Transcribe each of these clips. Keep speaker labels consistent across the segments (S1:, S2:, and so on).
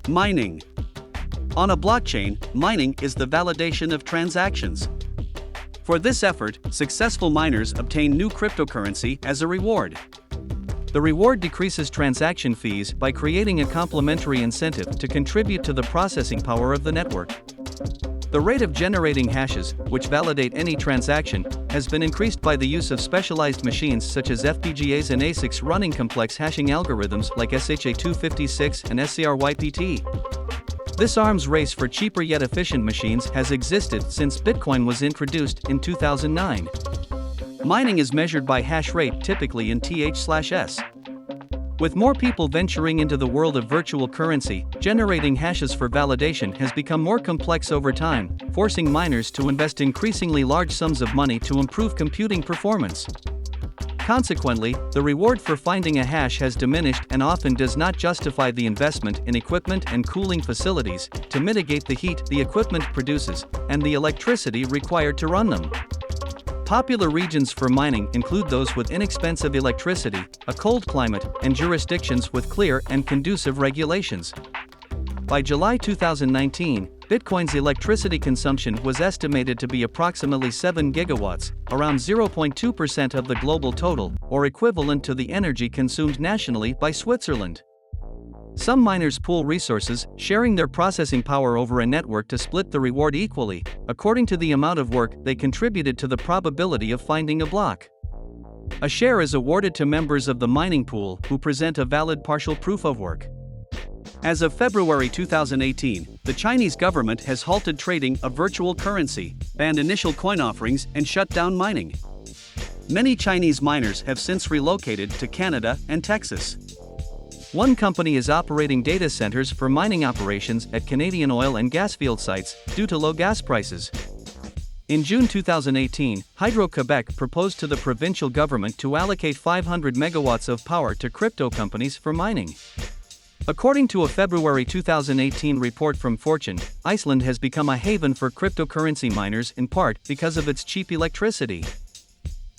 S1: Mining. On a blockchain, mining is the validation of transactions. For this effort, successful miners obtain new cryptocurrency as a reward. The reward decreases transaction fees by creating a complementary incentive to contribute to the processing power of the network. The rate of generating hashes, which validate any transaction, has been increased by the use of specialized machines such as FPGAs and ASICs running complex hashing algorithms like SHA-256 and SCRYPT. This arms race for cheaper yet efficient machines has existed since Bitcoin was introduced in 2009. Mining is measured by hash rate, typically in TH/s. With more people venturing into the world of virtual currency, generating hashes for validation has become more complex over time, forcing miners to invest increasingly large sums of money to improve computing performance. Consequently, the reward for finding a hash has diminished and often does not justify the investment in equipment and cooling facilities to mitigate the heat the equipment produces and the electricity required to run them. Popular regions for mining include those with inexpensive electricity, a cold climate, and jurisdictions with clear and conducive regulations. By July 2019, Bitcoin's electricity consumption was estimated to be approximately 7 gigawatts, around 0.2% of the global total, or equivalent to the energy consumed nationally by Switzerland. Some miners pool resources, sharing their processing power over a network to split the reward equally, according to the amount of work they contributed to the probability of finding a block. A share is awarded to members of the mining pool who present a valid partial proof of work. As of February 2018, the Chinese government has halted trading of virtual currency, banned initial coin offerings, and shut down mining. Many Chinese miners have since relocated to Canada and Texas. One company is operating data centers for mining operations at Canadian oil and gas field sites due to low gas prices. In June 2018, Hydro-Quebec proposed to the provincial government to allocate 500 megawatts of power to crypto companies for mining. According to a February 2018 report from Fortune, Iceland has become a haven for cryptocurrency miners in part because of its cheap electricity.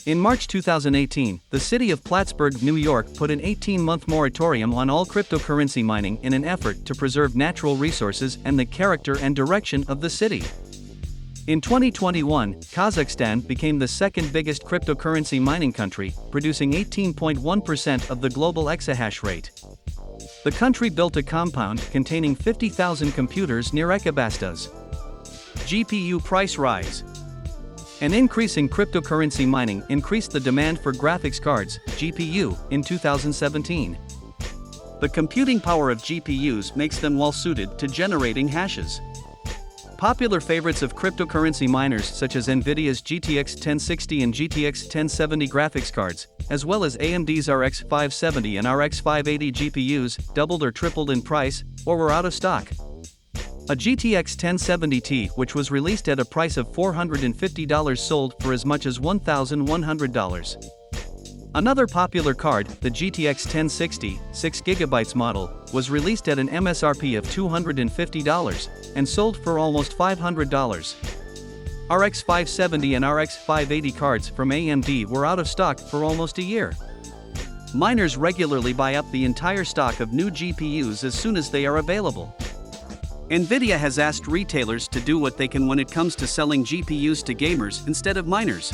S1: In March 2018, the city of Plattsburgh, New York put an 18-month moratorium on all cryptocurrency mining in an effort to preserve natural resources and the character and direction of the city. In 2021, Kazakhstan became the second biggest cryptocurrency mining country, producing 18.1% of the global exahash rate. The country built a compound containing 50,000 computers near Ekabastas. GPU price rise. An increase in cryptocurrency mining increased the demand for graphics cards, GPU, in 2017. The computing power of GPUs makes them well-suited to generating hashes. Popular favorites of cryptocurrency miners such as NVIDIA's GTX 1060 and GTX 1070 graphics cards, as well as AMD's RX 570 and RX 580 GPUs, doubled or tripled in price, or were out of stock. A GTX 1070 which was released at a price of $450 sold for as much as $1,100. Another popular card, the GTX 1060, 6GB model, was released at an MSRP of $250 and sold for almost $500. RX 570 and RX 580 cards from AMD were out of stock for almost a year. Miners regularly buy up the entire stock of new GPUs as soon as they are available. NVIDIA has asked retailers to do what they can when it comes to selling GPUs to gamers instead of miners.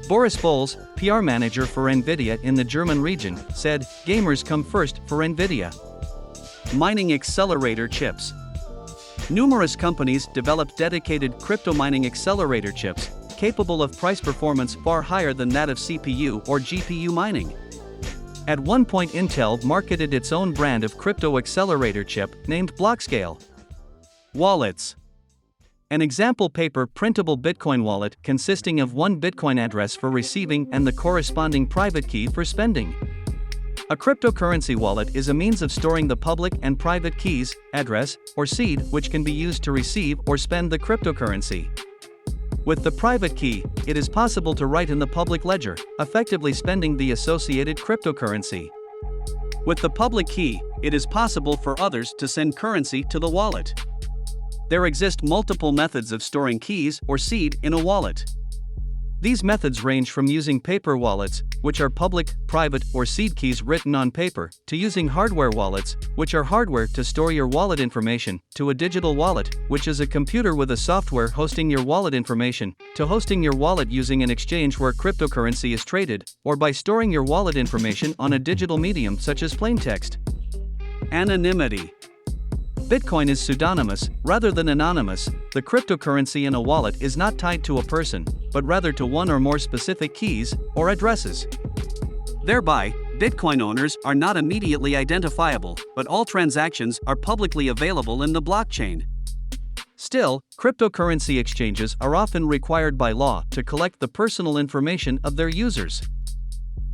S1: Boris Bols, PR manager for NVIDIA in the German region, said, "Gamers come first for NVIDIA." Mining accelerator chips. Numerous companies developed dedicated crypto mining accelerator chips, capable of price performance far higher than that of CPU or GPU mining. At one point, Intel marketed its own brand of crypto accelerator chip, named Blockscale. Wallets. An example paper printable Bitcoin wallet consisting of one Bitcoin address for receiving and the corresponding private key for spending. A cryptocurrency wallet is a means of storing the public and private keys, address, or seed which can be used to receive or spend the cryptocurrency. With the private key, it is possible to write in the public ledger, effectively spending the associated cryptocurrency. With the public key, it is possible for others to send currency to the wallet. There exist multiple methods of storing keys or seed in a wallet. These methods range from using paper wallets, which are public, private, or seed keys written on paper, to using hardware wallets, which are hardware to store your wallet information, to a digital wallet, which is a computer with a software hosting your wallet information, to hosting your wallet using an exchange where cryptocurrency is traded, or by storing your wallet information on a digital medium such as plain text. Anonymity. Bitcoin is pseudonymous, rather than anonymous. The cryptocurrency in a wallet is not tied to a person, but rather to one or more specific keys or addresses. Thereby, Bitcoin owners are not immediately identifiable, but all transactions are publicly available in the blockchain. Still, cryptocurrency exchanges are often required by law to collect the personal information of their users.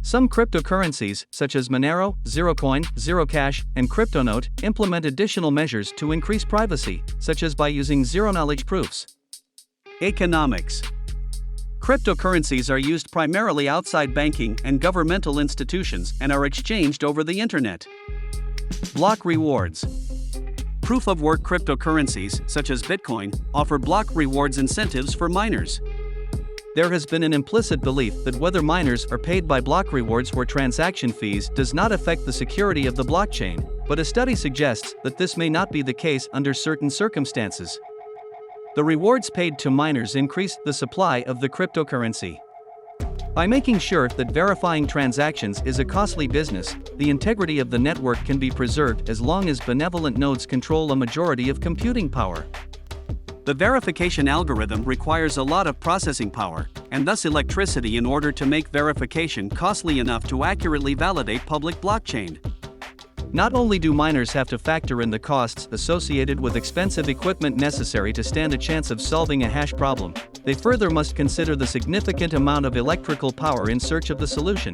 S1: Some cryptocurrencies, such as Monero, ZeroCoin, ZeroCash, and CryptoNote, implement additional measures to increase privacy, such as by using zero-knowledge proofs. Economics. Cryptocurrencies are used primarily outside banking and governmental institutions and are exchanged over the internet. Block rewards. Proof-of-work cryptocurrencies, such as Bitcoin, offer block rewards incentives for miners. There has been an implicit belief that whether miners are paid by block rewards or transaction fees does not affect the security of the blockchain, but a study suggests that this may not be the case under certain circumstances. The rewards paid to miners increase the supply of the cryptocurrency. By making sure that verifying transactions is a costly business, the integrity of the network can be preserved as long as benevolent nodes control a majority of computing power. The verification algorithm requires a lot of processing power, and thus electricity in order to make verification costly enough to accurately validate public blockchain. Not only do miners have to factor in the costs associated with expensive equipment necessary to stand a chance of solving a hash problem, they further must consider the significant amount of electrical power in search of the solution.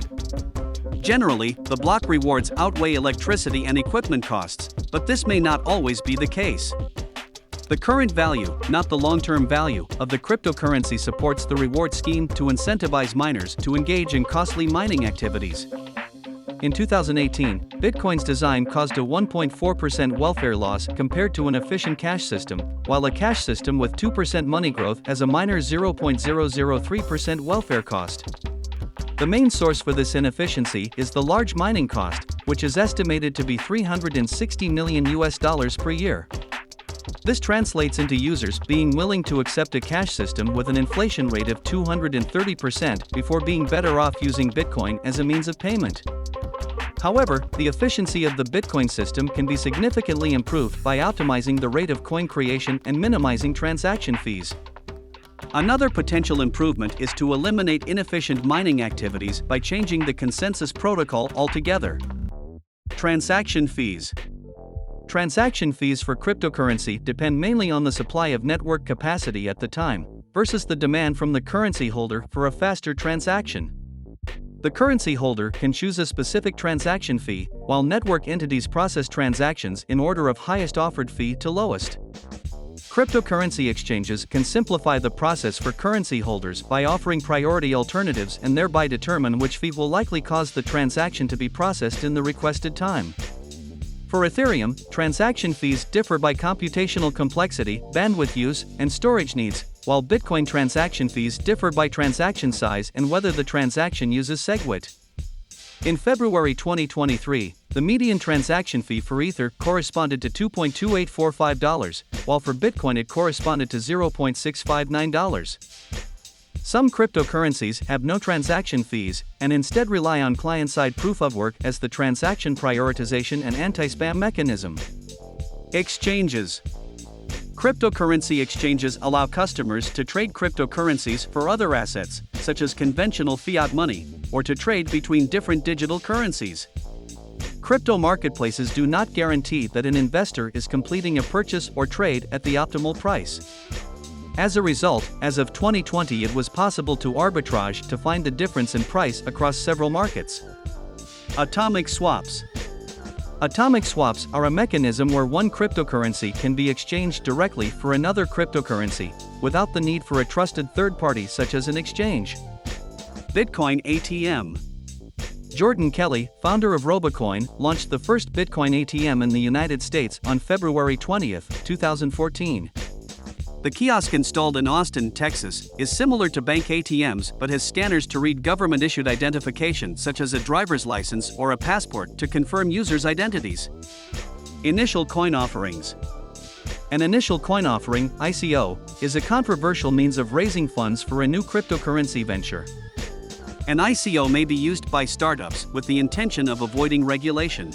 S1: Generally, the block rewards outweigh electricity and equipment costs, but this may not always be the case. The current value, not the long-term value, of the cryptocurrency supports the reward scheme to incentivize miners to engage in costly mining activities. In 2018, Bitcoin's design caused a 1.4% welfare loss compared to an efficient cash system, while a cash system with 2% money growth has a minor 0.003% welfare cost. The main source for this inefficiency is the large mining cost, which is estimated to be $360 million per year. This translates into users being willing to accept a cash system with an inflation rate of 230% before being better off using Bitcoin as a means of payment. However, the efficiency of the Bitcoin system can be significantly improved by optimizing the rate of coin creation and minimizing transaction fees. Another potential improvement is to eliminate inefficient mining activities by changing the consensus protocol altogether. Transaction fees. Transaction fees for cryptocurrency depend mainly on the supply of network capacity at the time, versus the demand from the currency holder for a faster transaction. The currency holder can choose a specific transaction fee, while network entities process transactions in order of highest offered fee to lowest. Cryptocurrency exchanges can simplify the process for currency holders by offering priority alternatives and thereby determine which fee will likely cause the transaction to be processed in the requested time. For Ethereum, transaction fees differ by computational complexity, bandwidth use, and storage needs, while Bitcoin transaction fees differ by transaction size and whether the transaction uses SegWit. In February 2023, the median transaction fee for Ether corresponded to $2.2845, while for Bitcoin it corresponded to $0.659. Some cryptocurrencies have no transaction fees and instead rely on client-side proof-of-work as the transaction prioritization and anti-spam mechanism. Exchanges. Cryptocurrency exchanges allow customers to trade cryptocurrencies for other assets, such as conventional fiat money, or to trade between different digital currencies. Crypto marketplaces do not guarantee that an investor is completing a purchase or trade at the optimal price. As a result, as of 2020 it was possible to arbitrage to find the difference in price across several markets. Atomic swaps. Atomic swaps are a mechanism where one cryptocurrency can be exchanged directly for another cryptocurrency, without the need for a trusted third party such as an exchange. Bitcoin ATM. Jordan Kelly, founder of Robocoin, launched the first Bitcoin ATM in the United States on February 20, 2014. The kiosk installed in Austin, Texas, is similar to bank ATMs but has scanners to read government-issued identification such as a driver's license or a passport to confirm users' identities. Initial coin offerings. An initial coin offering, ICO, is a controversial means of raising funds for a new cryptocurrency venture. An ICO may be used by startups with the intention of avoiding regulation.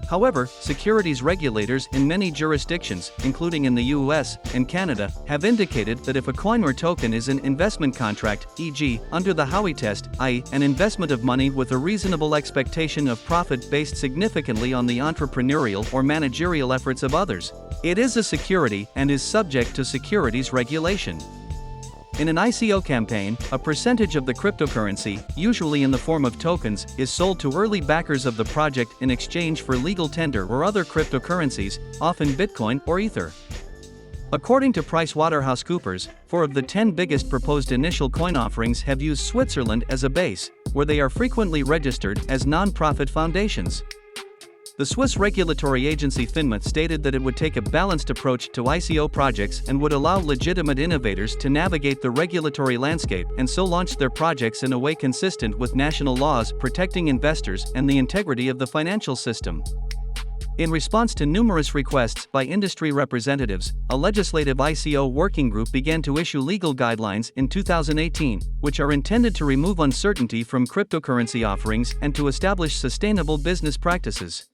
S1: However, securities regulators in many jurisdictions, including in the US and Canada, have indicated that if a coin or token is an investment contract, e.g., under the Howey test, i.e., an investment of money with a reasonable expectation of profit based significantly on the entrepreneurial or managerial efforts of others, it is a security and is subject to securities regulation. In an ICO campaign, a percentage of the cryptocurrency, usually in the form of tokens, is sold to early backers of the project in exchange for legal tender or other cryptocurrencies, often Bitcoin or Ether. According to PricewaterhouseCoopers, 4 of the 10 biggest proposed initial coin offerings have used Switzerland as a base, where they are frequently registered as non-profit foundations. The Swiss regulatory agency FINMA stated that it would take a balanced approach to ICO projects and would allow legitimate innovators to navigate the regulatory landscape and so launch their projects in a way consistent with national laws protecting investors and the integrity of the financial system. In response to numerous requests by industry representatives, a legislative ICO working group began to issue legal guidelines in 2018, which are intended to remove uncertainty from cryptocurrency offerings and to establish sustainable business practices.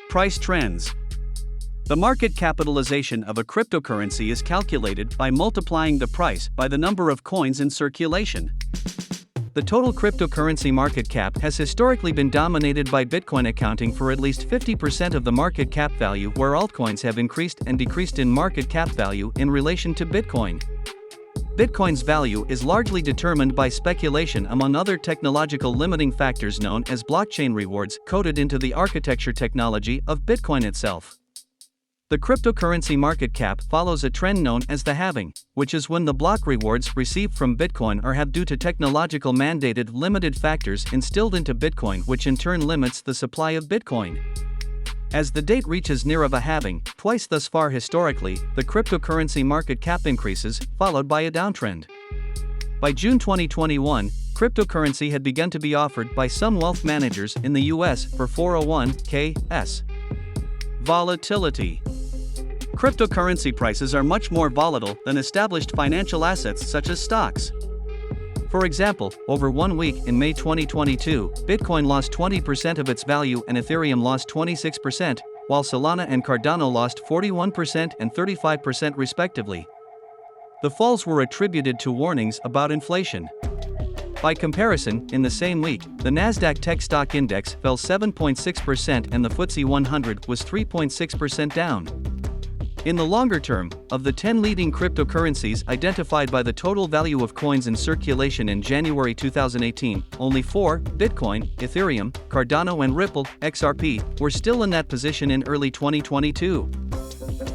S1: Price trends. The market capitalization of a cryptocurrency is calculated by multiplying the price by the number of coins in circulation. The total cryptocurrency market cap has historically been dominated by Bitcoin, accounting for at least 50% of the market cap value, where altcoins have increased and decreased in market cap value in relation to Bitcoin. Bitcoin's value is largely determined by speculation, among other technological limiting factors known as blockchain rewards coded into the architecture technology of Bitcoin itself. The cryptocurrency market cap follows a trend known as the halving, which is when the block rewards received from Bitcoin are halved due to technological mandated limited factors instilled into Bitcoin, which in turn limits the supply of Bitcoin. As the date reaches near of a halving, twice thus far historically, the cryptocurrency market cap increases, followed by a downtrend. By June 2021, cryptocurrency had begun to be offered by some wealth managers in the US for 401(k)s. Volatility. Cryptocurrency prices are much more volatile than established financial assets such as stocks. For example, over 1 week in May 2022, Bitcoin lost 20% of its value and Ethereum lost 26%, while Solana and Cardano lost 41% and 35% respectively. The falls were attributed to warnings about inflation. By comparison, in the same week, the Nasdaq Tech Stock Index fell 7.6% and the FTSE 100 was 3.6% down. In the longer term, of the 10 leading cryptocurrencies identified by the total value of coins in circulation in January 2018, only 4, Bitcoin, Ethereum, Cardano and Ripple, XRP, were still in that position in early 2022.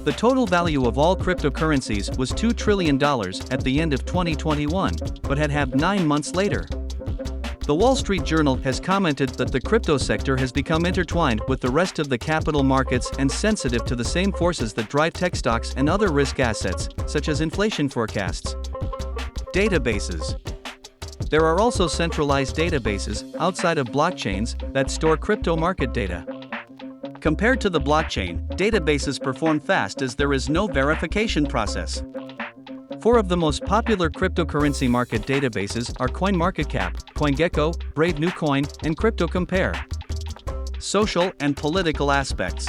S1: The total value of all cryptocurrencies was $2 trillion at the end of 2021, but had halved 9 months later. The Wall Street Journal has commented that the crypto sector has become intertwined with the rest of the capital markets and sensitive to the same forces that drive tech stocks and other risk assets, such as inflation forecasts. Databases. There are also centralized databases, outside of blockchains, that store crypto market data. Compared to the blockchain, databases perform fast as there is no verification process. 4 of the most popular cryptocurrency market databases are CoinMarketCap, CoinGecko, Brave New Coin, and CryptoCompare. Social and political aspects.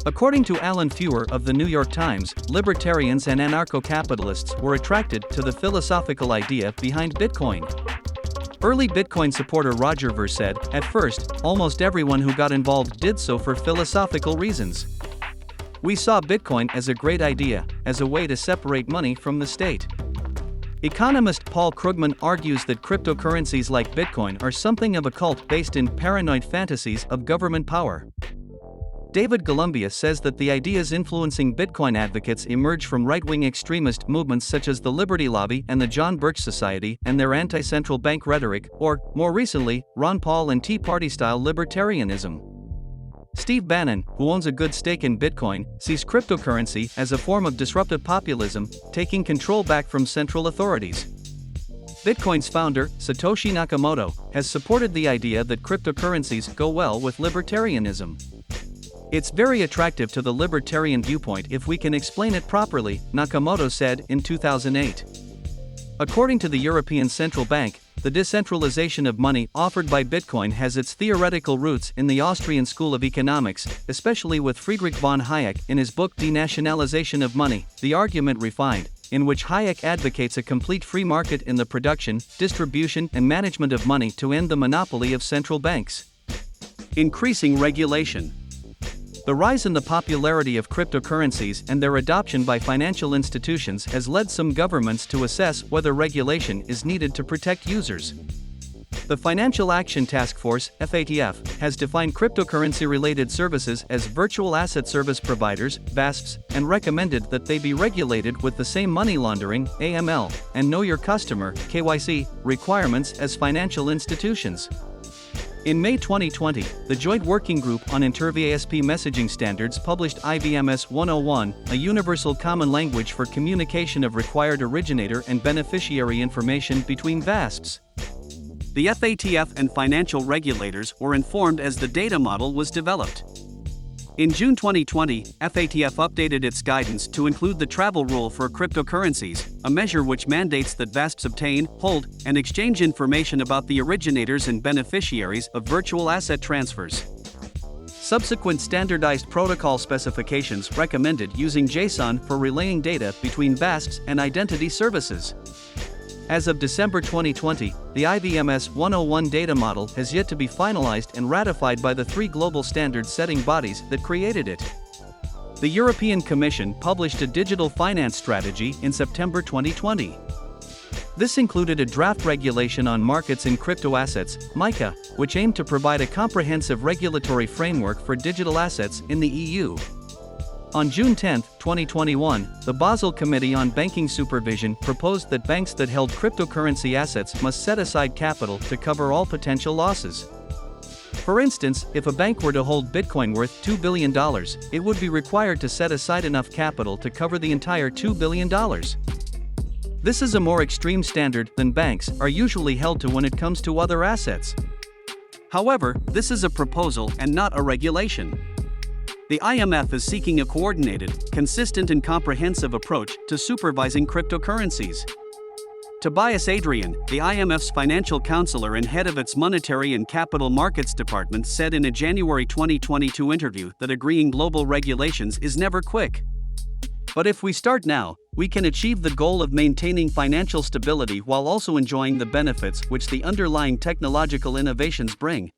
S1: According to Alan Feuer of the New York Times, libertarians and anarcho-capitalists were attracted to the philosophical idea behind Bitcoin. Early Bitcoin supporter Roger Ver said, "At first, almost everyone who got involved did so for philosophical reasons. We saw Bitcoin as a great idea, as a way to separate money from the state." Economist Paul Krugman argues that cryptocurrencies like Bitcoin are something of a cult based in paranoid fantasies of government power. David Columbia says that the ideas influencing Bitcoin advocates emerge from right-wing extremist movements such as the Liberty Lobby and the John Birch Society and their anti-central bank rhetoric, or, more recently, Ron Paul and Tea Party-style libertarianism. Steve Bannon, who owns a good stake in Bitcoin, sees cryptocurrency as a form of disruptive populism, taking control back from central authorities. Bitcoin's founder, Satoshi Nakamoto, has supported the idea that cryptocurrencies go well with libertarianism. It's very attractive to the libertarian viewpoint if we can explain it properly, Nakamoto said in 2008. According to the European Central Bank, the decentralization of money offered by Bitcoin has its theoretical roots in the Austrian School of Economics, especially with Friedrich von Hayek in his book Denationalization of Money, The Argument Refined, in which Hayek advocates a complete free market in the production, distribution and management of money to end the monopoly of central banks. Increasing regulation. The rise in the popularity of cryptocurrencies and their adoption by financial institutions has led some governments to assess whether regulation is needed to protect users. The Financial Action Task Force, FATF, has defined cryptocurrency-related services as virtual asset service providers, VASPs, and recommended that they be regulated with the same money laundering, AML, and Know Your Customer, KYC, requirements as financial institutions. In May 2020, the Joint Working Group on Inter-VASP Messaging Standards published IVMS 101, a universal common language for communication of required originator and beneficiary information between VASPs. The FATF and financial regulators were informed as the data model was developed. In June 2020, FATF updated its guidance to include the travel rule for cryptocurrencies, a measure which mandates that VASPs obtain, hold, and exchange information about the originators and beneficiaries of virtual asset transfers. Subsequent standardized protocol specifications recommended using JSON for relaying data between VASPs and identity services. As of December 2020, the IVMS 101 data model has yet to be finalized and ratified by the three global standard-setting bodies that created it. The European Commission published a digital finance strategy in September 2020. This included a draft regulation on markets in crypto assets, MiCA, which aimed to provide a comprehensive regulatory framework for digital assets in the EU. On June 10, 2021, the Basel Committee on Banking Supervision proposed that banks that held cryptocurrency assets must set aside capital to cover all potential losses. For instance, if a bank were to hold Bitcoin worth $2 billion, it would be required to set aside enough capital to cover the entire $2 billion. This is a more extreme standard than banks are usually held to when it comes to other assets. However, this is a proposal and not a regulation. The IMF is seeking a coordinated, consistent and comprehensive approach to supervising cryptocurrencies. Tobias Adrian, the IMF's financial counselor and head of its Monetary and Capital Markets Department, said in a January 2022 interview that agreeing global regulations is never quick. But if we start now, we can achieve the goal of maintaining financial stability while also enjoying the benefits which the underlying technological innovations bring.